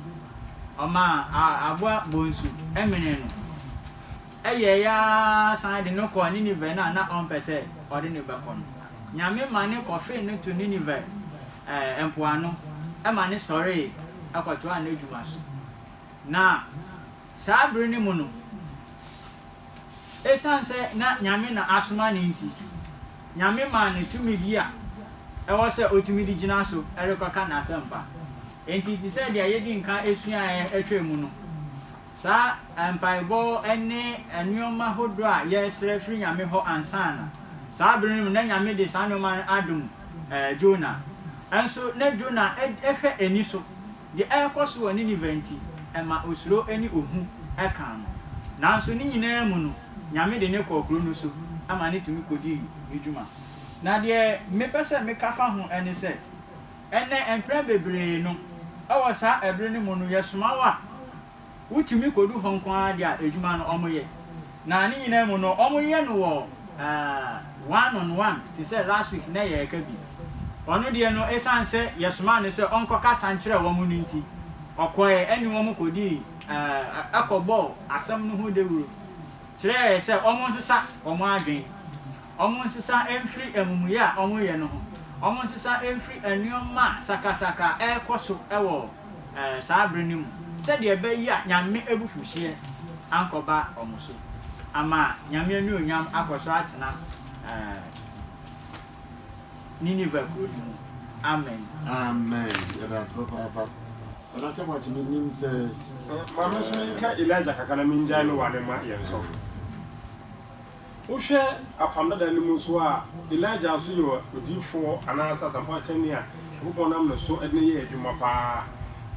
oma aboa bonsu emene no eye ya san de no ko Ninive na ompese ode ne bekọ no nyame mane kofe no to Ninive empoano e mane sori akwato an adwuma so na sabre ni mu no esan sɛ na nyame na asoma ne nti nyame ma ne tumi bi a ɛwɔ sɛ otumi di gyina so ɛrekɔka n'asɛmpa enti ti sɛ deɛ yɛdi nka esua ɛhwɛ mu no saa mpaebɔ ɛne nneɛma hodoɔ a yɛsrɛ firi nyame hɔ ansana saa bere no na nyame de saa nneɛma adom Jona ɛnso na Jona ɛhwɛ ani so deɛ ɛrekɔ so wɔ Nineve nti ɛma osuro ani ohu ɛka no nanso ne nyinaa mu no nyame de ne kɔ kuro no so ama ne tumi kɔdi edwuma na deɛ mepɛ sɛ meka fa ho ɛne sɛ ɛnɛ mpɛn bebree no ɛwɔ saa ɛbere no mu no yɛsoma wa wotumi kɔdu hɔ nko ara deɛ edwuma no ɔmo yɛ na ne nyinaa mu no ɔmo yɛ no wɔ 1-on-1 te sɛ last week na yɛreka bi ɔno deɛ no ɛsan sɛ yɛsoma ne sɛ ɔnkɔka sankyerɛ wɔn mu no nti ɔkɔɛ ɛne wɔn kɔdi ɛkɔbɔ asɛm no ho dewuro kyerɛ sɛ ɔmo nsesa ɔmo adwen ɔmo nsesa ɛmfiri amumuyɛ a ɔmo yɛ no ho ɔmo nsesa ɛmfiri nneɛma sakasaka ɛrekɔ so ɛwɔ saa bere no mu sɛdeɛ ɛbɛyi a nyame ebufuhyeɛ ankɔba ɔmo so ama nyame anu onyam akɔ so atena Nineveh kuro no mu amen yɛda ase papaapa ɔnata mo akyi menim sɛ maame so yɛka Elijah kaka na mengyae no wade ma yɛn sɔfo wohwɛ apam dada no mu so a Elijah so yɛ odiifoɔ anaasɛ asɛmpa kani a Nyankopɔn nam no so ɛde ne yɛ adwuma paa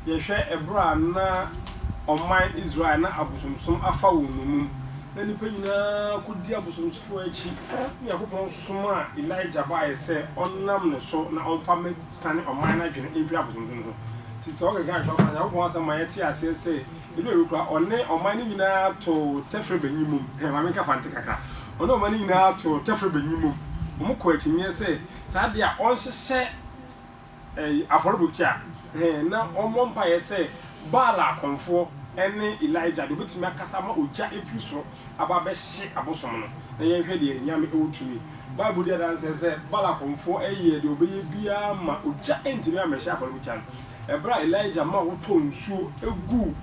yɛhwɛ ɛberɛ a na ɔman Israel na abosomsom afa wɔn mu na nipa nyinaa kɔdi abosomsfoɔ akyi Nyankopɔn som a Elijah baayɛ sɛ ɔnam no so na ɔmfa mɛtane ɔman no adwene ɛmfiri abosomsom so nti sɛ ɔkeka hwɛ Nyankopɔn asɛm ma yɛte aseɛ sɛ ɛdu awurukura ɔne ɔman no nyinaa to tɛfrɛ banyi mom ma menka fa nte kakra ɔne ɔman no nyinaa to tɛfrɛ banyi mom ɔmo kɔ akyinneɛ sɛ saa deɛ a ɔnhyehyɛ afɔrebɔkyi a na ɔmmɔ mpaeɛ sɛ Baala akɔmfoɔ ɛne Elijah de obetumi akasa ma ogya efiri soro aba bɛhye abosom no na yɛhwɛ deɛ nyame ɛwɔ tumi Bible deɛ dan sɛ Baala akɔmfoɔ ɛyɛ deɛ obɛyɛ biara ma ogya ɛntumi amɛhyɛ afɔrebɔkyi no ɛberɛ a Elijah ma wɔtɔ nsuo egu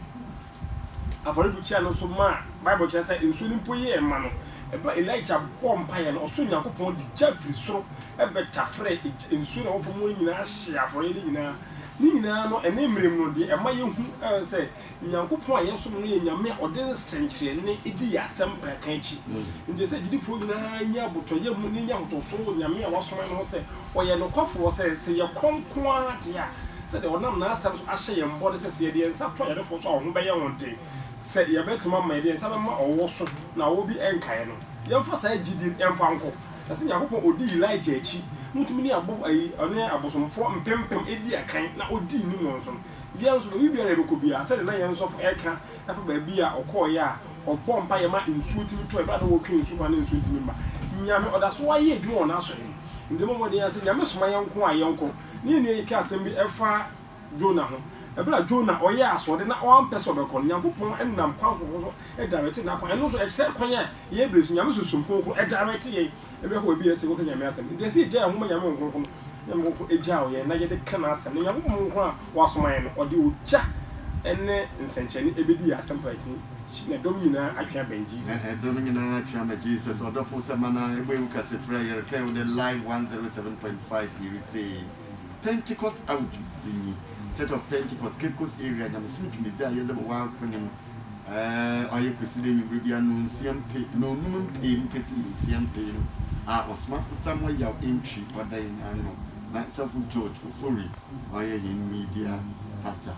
afɔrebɔkyi no so ma Bible kyerɛ sɛ nsuo no mpo yɛ ɛma no ɛberɛ Elijah bɔ mpaeɛ no ɔso Nyankopɔn de gya firi soro ɛbɛtafrɛ nsuo na wɔfɔ mu nyinaa hye afɔre no nyinaa ne nyinaa no ɛne mmerɛ mu no deɛ ɛma yɛhu sɛ Nyankopɔn a yɛsom no yɛ nyame a ɔde nsɛnkyerɛnne ɛdi yɛ asɛm pɛka akyi nti sɛ gyidifoɔ nyinaa nya abotɔyɛ mu ne nya ahotoso wɔ nyame a wasoma no ho sɛ ɔyɛ nokwafoɔ sɛ yɛ kɔnkoa deɛ a sɛdeɛ ɔnam n'asɛm so ahyɛ yɛn bɔde sɛ yɛde yɛn nsa to ayɛdefoɔ so a ɔho bɛyɛ wɔn den sɛ yɛbɛtumi ama yɛde yɛn nsa bɛma ɔwɔ so na ɔwɔ bi ɛnkaeɛ no yɛmfa saa gyidi ɛmfa nkɔ na sɛ Nyankopɔn ɔdi Elijah akyi mutumi ni abo ɔne abosomfoɔ mpempem edi akan na odi ni mo nso yɛn nso bi biara ɛbɛkɔ bia sɛ de na yɛn nso ɛka afa baabi a ɔkɔɔ yɛ a ɔbɔ mpa yɛ ma nsuo timi to ɛbra na wɔtwe nsuo ma na nsuo timi ma nyame ɔda so wayɛ adwuma wɔ n'aso yi ndemo mo de yɛ sɛ nyame soma yɛn ko a yɛn ko ne ne yɛ ka asɛm bi ɛfa Jona ho ɛbra Jona ɔyɛ asɔde na ɔampɛ sɛ ɔbɛkɔ Nyankopɔn ɛnam kwan so ɛdirect na kwan ɛno nso ɛkyɛ kwan a yɛ brɛ so nyame so sompoko ɛdirect yɛ ɛbɛkɔ bi ɛsɛ wɔka nyame asɛm nti ɛsɛ gya ɛhoma nyame nkonko nyame nkonko ɛgya ɔyɛ na yɛde ka na asɛm na Nyankopɔn nko a wasoma yɛ no ɔde ogya ɛne nsɛnkyɛnne ɛbɛdi asɛm pa akini na dɔm nyinaa atwa bɛn Jesus dɔm nyinaa atwa bɛn Jesus ɔdɔfo sɛ mana ɛbɛwu kase frɛ yɛreka wo de live 107.5 yɛrete Pentecost out dinyi Church of Pentecost Cape Coast area nyamesu tumezi a yɛde bɛwa akɔnyam ɔyɛ kwesi de nwumere bia no nsiampe no num mpem kesi nsiampe no a ɔsomafo Samuel yaw entry ɔdan ano na Selful George Ofori ɔyɛ yɛn media pastor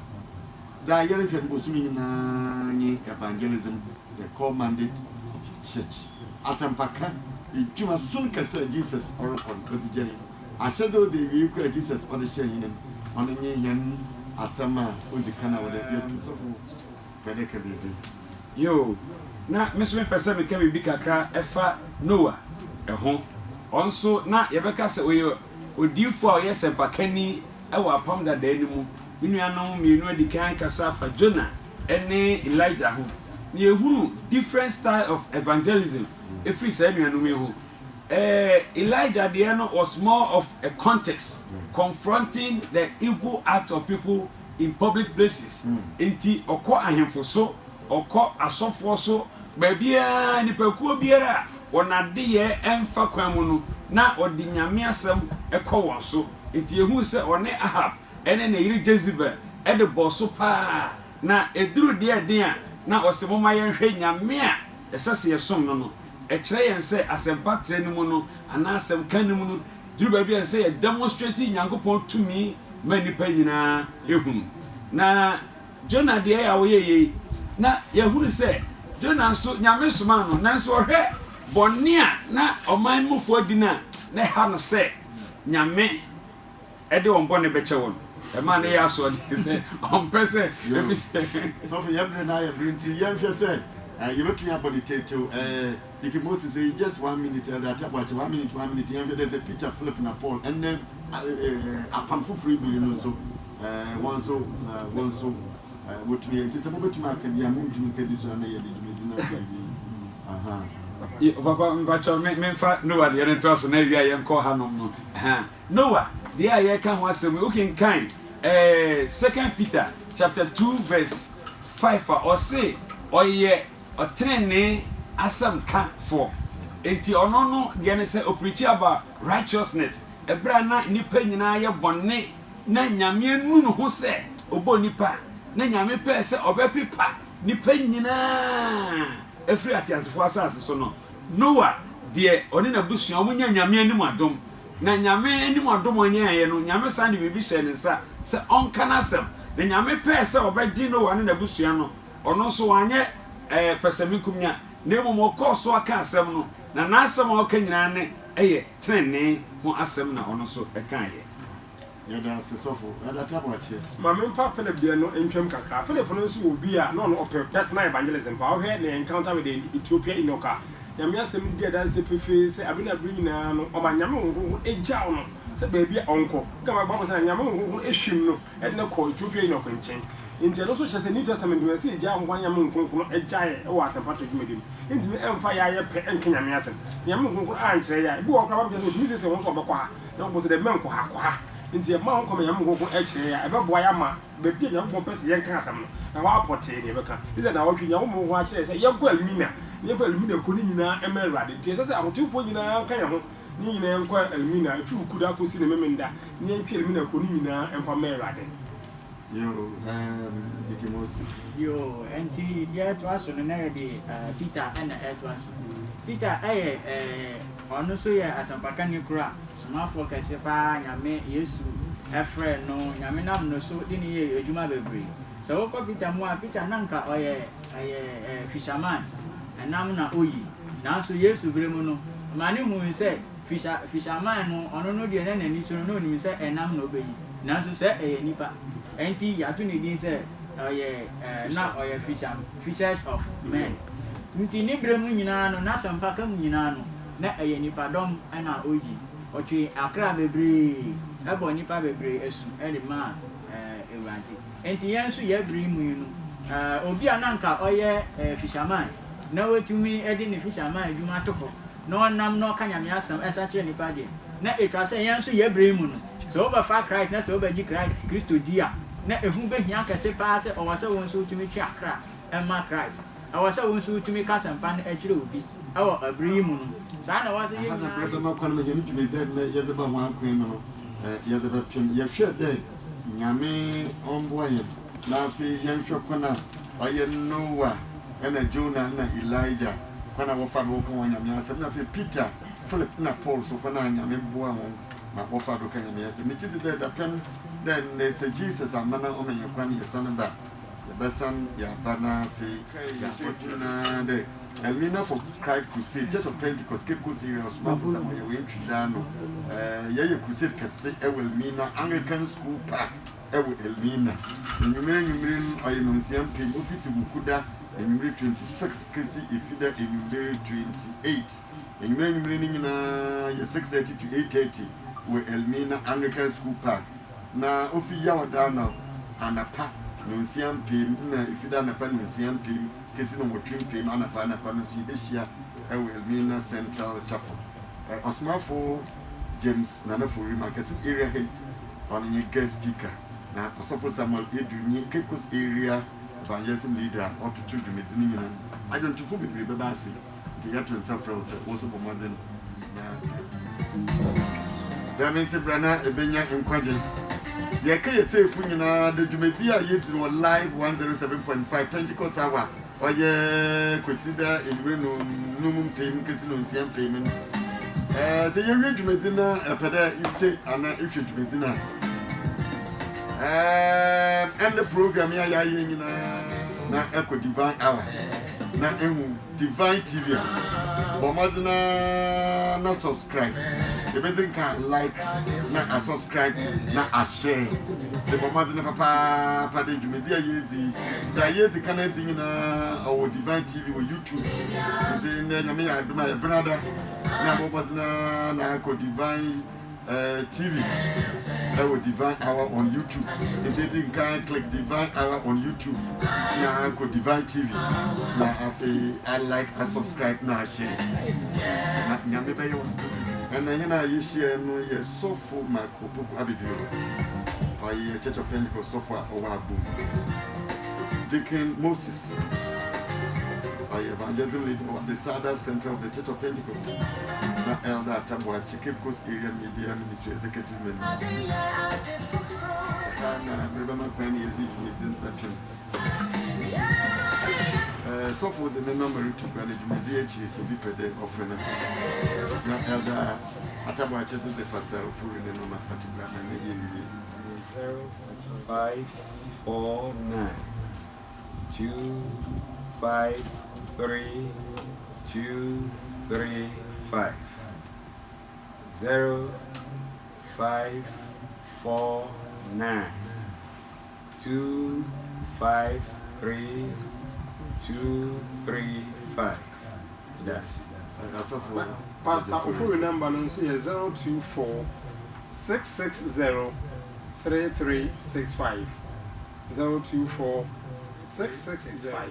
da yɛre hwɛ no osumi nyinaa nye evangelism the core mandate of the church asɛmpaka edwuma son kasa Jesus ɔrekɔ no ɔde gya yɛn ahyɛ dɛ ɔde wie kura Jesus ɔde hyɛ yɛn ɔno nye yɛn asɛm a ɔdi kana ɔde yɛtu sɔfo pɛdɛ kabebe yo na me so mepɛ sɛ meka biribi kakra ɛfa Noah ɛho ɔnso na yɛbɛka sɛ ɔyɛ odiifo a ɔyɛ sɛmpakani ɛwɔ apam dadaa no mu me nuanom mmienu adi kan kasa fa Jonah ɛne Elijah ho na yɛhunu different style of evangelism ɛfiri saa nuanom yi ho Elijah deɛ no was more of a context confronting the evil acts of people in public places enti ɔkɔ ahemfo so ɔkɔ asɔfoɔ so babia nipakuo biara wonade ye emfa kwan mu no na odi nyame asem ekọ won so enti ehu se one Ahab ene na yiri Jezebel e de boso pa na eduru de eden a na osemoma ye hwe nyame a esase ye som no e kire yen se asempa tre no mu no ana asem kan no mu no duru ba bia se ye demonstrate nyankopon tumi ma nipa nyina ehunu na Jonah de ya wo ye na yehunu se Jonah so nyame soma no nanso ohwe bonia na oman mufo dina na ha no se nyame ede on bone beche won e ma na ya so de se on pese efi se so for yebre na yebre nti yemhwe se you betu ya body teto Dickie Moses say just 1 minute that about 1 minute yemhwe there's a Peter Philip na Paul and then apamfo free bi no so one so what we anticipate to make a moon to make a decision. Papa, Memfa, Noah, the other toss on every young call Hanom. Noah, the I can was a looking kind. 2 Peter chapter 2, verse 5 or say, or ye or train asam can for. Enti onono, the other say, or preach about righteousness. A brana nipa nyina ye bonne na nyame nu ho se obo nipa na nyame pe se obepipa nipa nyina efri atiasefo asase so no Noah de oni na busua omunya nyame anim adom na nyame anim adom onya ye no nyame sa ne bibi hye ne sa se onka na asem na nyame pe se obegi Noah ne na busua no ono so wanye pesamikumnya na emo koso aka asem no na na asem o ka nyina ne eye trene ho asem na ono so eka ye yada sesofo yada tabache ma memfa Philip de no entwem kakra Philip no so obi a no personal evangelism pa ohwe na encounter with the Ethiopia inoka nyame asem de dance pefe se abina bringina no o ma nyame wo eja no se ba bia onko kama ba se nyame wo ehwim no e de ko Ethiopia inoka nchen nti no so chese New Testament we se eja ho nyame nkonko ejae e wo asem pato dwumedi nti me emfa ya ye pe enke nyame asem nyame nkonko a nkyere ya bi wo kra ba bi se mi se wo so obekwa ha na wo se de menko ha kwa ha nti ma ho koma nyame nkonko ekyere ya e be boa ya ma be bia nyame nkonko pese ye nka asem no na ho apote ne be ka ize na wo twi nyame mo ho a kyere se ye ko alumina ye fa alumina ko ni nyina e ma ruade nti se ahotifo nyina kan ya ho ni nyina enko alumina fi ukuda ko si ne memenda ni en twi alumina ko ni nyina emfa ma ruade yo Dickie Moses yo enti ya to aso no na de Peter and to aso Peter ono so ye asampaka ni kura somafo kase pa nyame Yesu efre no nyame nam no so di ni ye adwuma bebre so wo ko Peter mu a Peter nanka oye fisherman enam na oyi na so Yesu bremu no mani mu se fisherman no ono no de na nani so no ni se enam na obeyi na so se nipa enti ya to ni din se na oye fishers of men nti ni bremu nyina no na sampaka mu nyina no na nipa dom na oji otwe akra bebre ebo nipa bebre esu e ma ewante enti yensu ye bri mu no obi ananka oye fisherman na wetumi edi ni fisherman adwuma to ho na onam na okanya me asam esa kire nipa de na etwa se yensu ye bri mu no so oba fa Christ na so oba ji Christo dia na ehun behia kase pa se owase won so tumi twa akra ma Christ awase won so tumi kasampa na akire obi awo abri mu no sa na wase ye na brother ma kwan me yenu tumi ze na yezeba ho akwan no yezeba pim ye hwe de nyame ombo ye na fi yenhwe kwana aye Noah na Jonah na Elijah kwana wo fa do ko nyame asem na fi Peter Philip na Paul so kwana nyame boa ho ma wo fa do ka nyame asem mi titi de da pen then they say Jesus amana o me kwan ye sanaba the besan ya bana fi ya fortuna de Elmina for Christ Crusade, Church of Pentecost, Cape Coast area, small for some way in Trizano. Yaya Crusade Cassette, Elmina, Anglican School Park, Elmina. And you mean, I am Siam Pim, Ufiti Bukuda, and you 26 Cassie, if you that in 28. And you meaning in 6:30 to 8:30, where Elmina Anglican School Park. Now, Ufi Yawadana, and a pack, Siam Pim, if you done a pan with Siam Pim. Kesi no motrim pay man apa na pa no so behia e wo Elmina Central Chapel Osmafo James Nana Forima kesi area head on your guest speaker na Osofo Samuel Edunyi Cape Coast area evangelism leader or to children meeting I don't know if you remember see the year to suffer also for more than that means Brana Ebenya in Quajan. The Akaya Funina, the Jumetia yet on live 107.5 Pentecost hour. Or yeah, consider in Reno, Numum payment, Casino, and payment. Say you read Medina, a peda, it's and if you Medina. And the program, yeah, na Echo Divine Hour. Na Divine TV. Bomazina na subscribe. The person can like, na subscribe, na share. The bomazina papa de Jumedia yeti. Da yeti connecting na our Divine TV or YouTube. Say na me my brother. Na bomazina na Echo Divine TV. Our Divine Hour on YouTube. If you can click Divine Hour on YouTube, now go Divine TV. Now I like, I subscribe, now share. And then you share no so for my Abibio or your Church of Pentecost so far or boom. Deacon Moses. By evangelism leader of the Southern Center of the Church of Pentecost, not Elder Tabuachi, Cape Coast Area Media Ministry Executive Member. Remember when he is in the film. So for the number to manage media, so be per day offering. Not Elder Atabuachi is the pastor of foreign and number particular 0549 253 235 0549 253 235. Yes. Pastor, if you remember, 024 660 3365 024 665.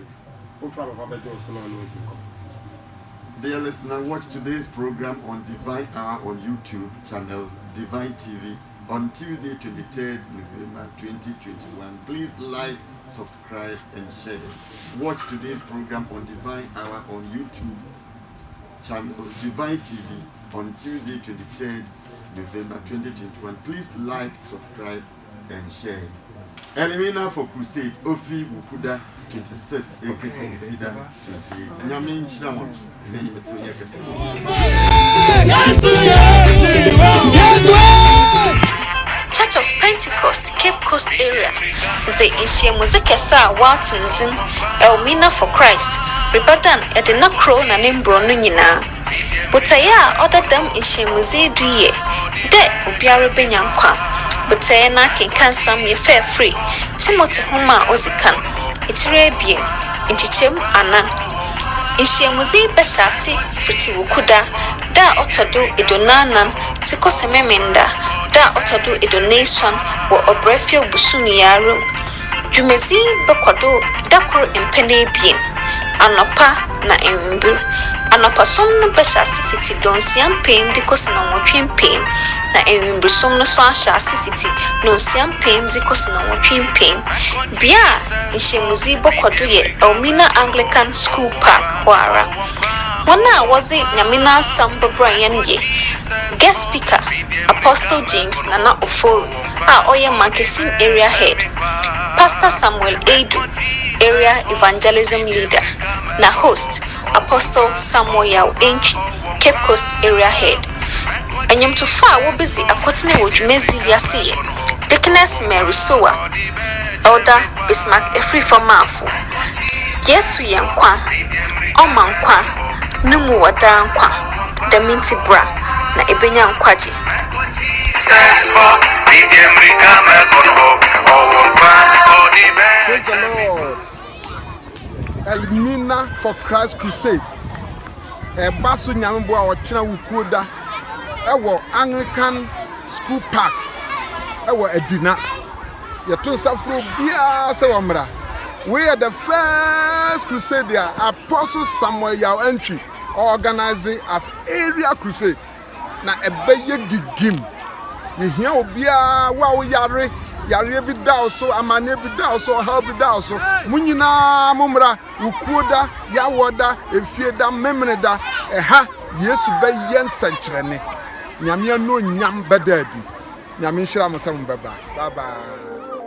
Dear listener, watch today's program on Divine Hour on YouTube channel Divine TV on Tuesday 23rd November 2021. Please like, subscribe and share. Watch today's program on Divine Hour on YouTube channel Divine TV on Tuesday 23rd November 2021. Please like, subscribe and share. Elimina for Crusade, Ofi Wukuda 26th, AKC Vida 28. Nyamin Shramon, Name Matuya Church of Pentecost, Cape Coast area. Ze Ishiamuzekesa Watunzin, Elmina for Christ, Ribadan Edina Crow na Nimbro Nunina. Butaya other them Ishiamuze duye, de Ubiara Benyankwa. Butayana can cancel me fair free. Timothy Huma Ozikan, Itirebie, Inchichem Anan. Ishiamuze Beshasi, Pretty Wukuda, da Otodo Idonanan, Tikosememenda. Da otodo donation wo obrefio busumi yaro dwumezi bekwado dakoro empene bien anopa na enwimbu anopa som no besha sifiti donsiam pem dikosina wotwem pem na enwimbu som no so ahya sifiti donsiam pem dikosina wotwem pem bia nhyemuzi bekwado ye Elmina Anglican School Park wara wana wazi nyamina samba Brian ye guest speaker Apostle James Nana Oforo, Oya Marketing Area Head, Pastor Samuel Edu, Area Evangelism Leader, na host Apostle Samuel Yao Enchi, Cape Coast Area Head. Enyum to far wo busy akwatene wo dwumezi yasiye. Deaconess Mary Soa, Elder Bismarck Efri from Mafu. Yesu yenkwa, omankwa, numu wadankwa, deminti bra na ebenya nkwaje. Praise the Lord. Elmina for Christ Crusade. Basu Nyambo a China Wukuda. Ewo Anglican School Park. Ewo Edina. Yetun Safro Bia Sewamra. We are the first crusade there. Apostle Samuel Yao Entry organizing as area crusade. Na ebeye gigim. Ye here obia wa wo yare yare bi da so amane bi da so ha bi da so munyina mumra ukuoda yawoda efieda memreda ha Yesu be yen sankyerene nyame no nyam bedadi nyame nhira mo sam baba bye bye